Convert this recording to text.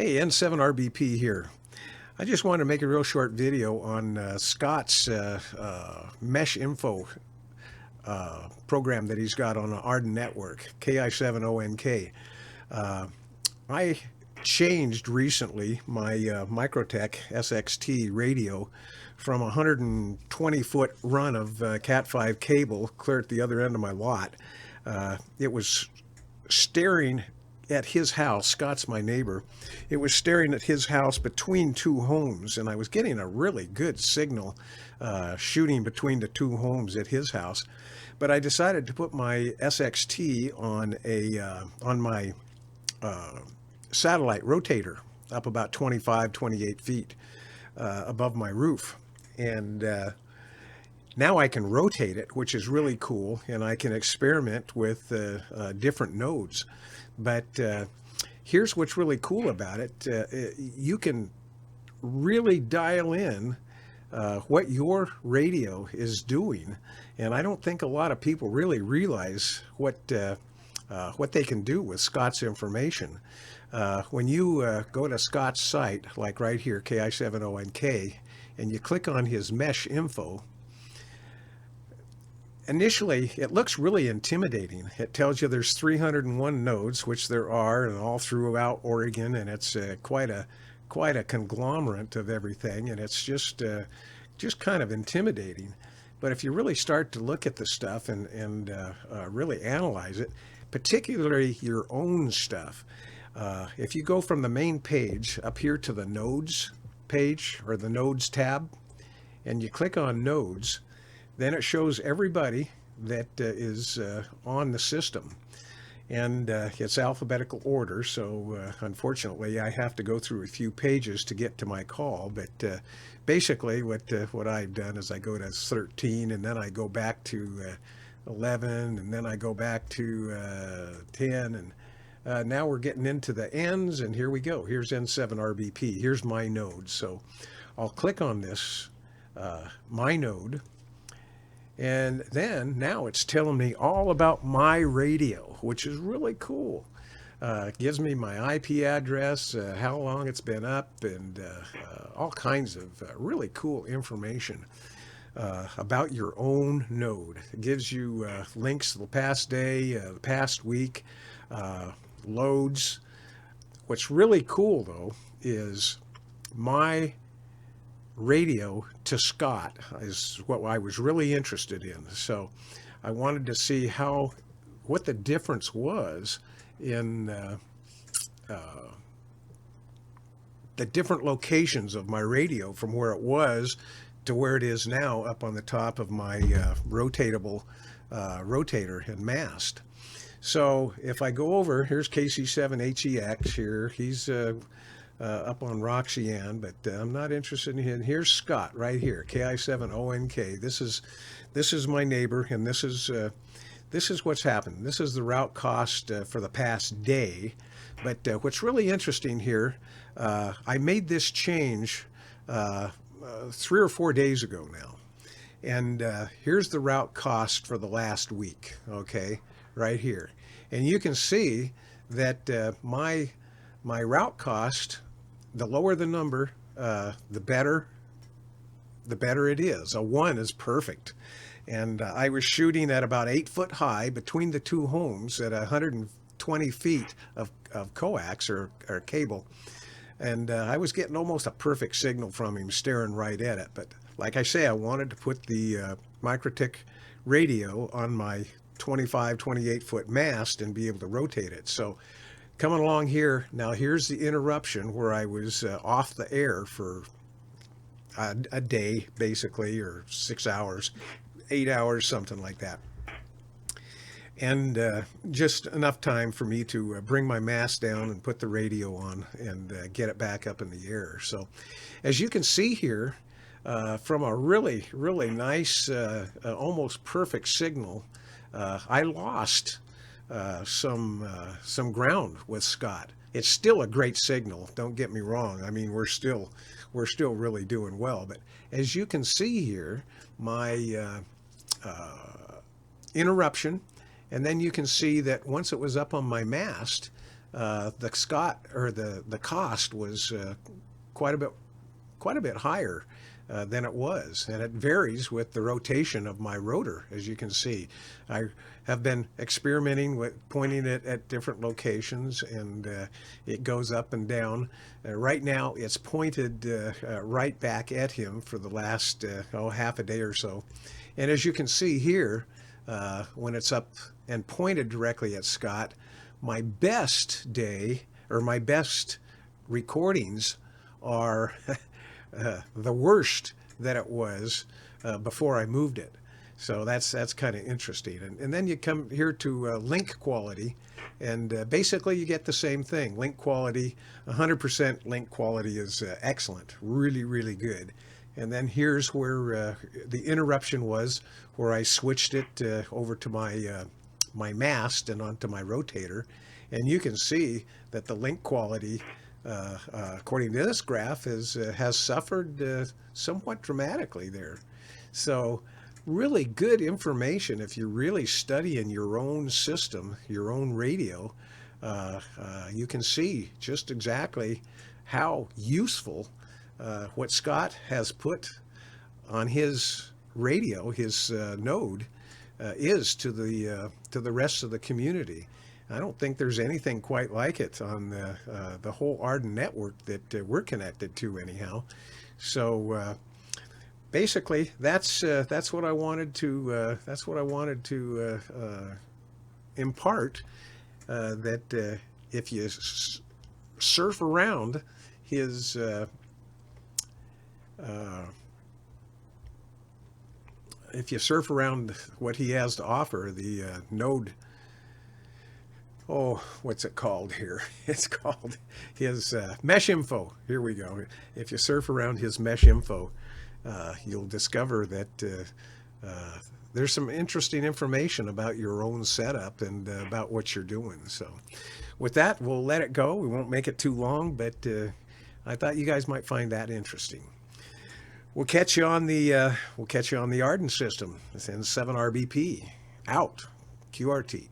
Hey, N7RBP here. I just wanted to make a real short video on Scott's Mesh Info program that he's got on the Aredn network, KI7ONK. I changed recently my Microtech SXT radio from a 120-foot run of Cat5 cable clear at the other end of my lot. It was staring at his house. Scott's my neighbor. It was staring at his house between two homes, and I was getting a really good signal shooting between the two homes at his house. But I decided to put my SXT on my satellite rotator up about 25, 28 feet above my roof. And now I can rotate it, which is really cool, and I can experiment with different nodes. But here's what's really cool about it. You can really dial in what your radio is doing, and I don't think a lot of people really realize what they can do with Scott's information. When you go to Scott's site, like right here, KI7ONK, and you click on his Mesh Info, initially, it looks really intimidating. It tells you there's 301 nodes, which there are, and all throughout Oregon, and it's quite a conglomerate of everything, and it's just kind of intimidating. But if you really start to look at the stuff and really analyze it, particularly your own stuff, if you go from the main page up here to the nodes page or the nodes tab, and you click on nodes, then it shows everybody that is on the system. And it's alphabetical order, so unfortunately I have to go through a few pages to get to my call. But basically what I've done is I go to 13, and then I go back to 11, and then I go back to 10, and now we're getting into the ends, and here we go. Here's N7RBP. Here's my node. So I'll click on this, my node, and then now it's telling me all about my radio, which is really cool. It gives me my IP address, how long it's been up, and all kinds of really cool information about your own node. It gives you links to the past day, the past week, loads. What's really cool, though, is my radio to Scott is what I was really interested in. So I wanted to see what the difference was in the different locations of my radio from where it was to where it is now up on the top of my rotatable rotator and mast. So if I go over, here's KC7HEX here. He's up on Roxanne, but I'm not interested in him. Here's Scott right here, KI7ONK. This is my neighbor, and this is what's happened. This is the route cost for the past day. But what's really interesting here, I made this change 3 or 4 days ago now, and here's the route cost for the last week. Okay, right here, and you can see that my route cost, the lower the number, the better it is. A 1 is perfect. And I was shooting at about 8 foot high between the two homes at 120 feet of coax or cable. And I was getting almost a perfect signal from him staring right at it. But like I say, I wanted to put the Microtech radio on my 25, 28 foot mast and be able to rotate it. So coming along here, now here's the interruption where I was off the air for a day, basically, or 6 hours, 8 hours, something like that. And just enough time for me to bring my mast down and put the radio on and get it back up in the air. So as you can see here, from a really, really nice, almost perfect signal, I lost some ground with Scott. It's still a great signal, don't get me wrong. I mean, we're still really doing well. But as you can see here, my interruption, and then you can see that once it was up on my mast, the cost was quite a bit higher than it was, and it varies with the rotation of my rotor. As you can see, I have been experimenting with pointing it at different locations, and it goes up and down. Right now it's pointed right back at him for the last half a day or so, and as you can see here, when it's up and pointed directly at Scott, my best day, or my best recordings, are the worst that it was before I moved it. So that's kind of interesting. And then you come here to link quality, and basically you get the same thing. Link quality, 100% link quality is excellent, really, really good. And then here's where the interruption was, where I switched it over to my mast and onto my rotator. And you can see that the link quality, according to this graph, has suffered somewhat dramatically there. So really good information if you're really studying your own system, your own radio. You can see just exactly how useful what Scott has put on his radio, his node, is to the rest of the community. I don't think there's anything quite like it on the whole Aredn network that we're connected to, anyhow. So basically, that's what I wanted to impart. That if you surf around his if you surf around what he has to offer, the node. Oh, what's it called here? It's called his Mesh Info. Here we go. If you surf around his Mesh Info, you'll discover that there's some interesting information about your own setup and about what you're doing. So with that, we'll let it go. We won't make it too long, but I thought you guys might find that interesting. We'll catch you on the Aredn system. This N7 RBP out. QRT.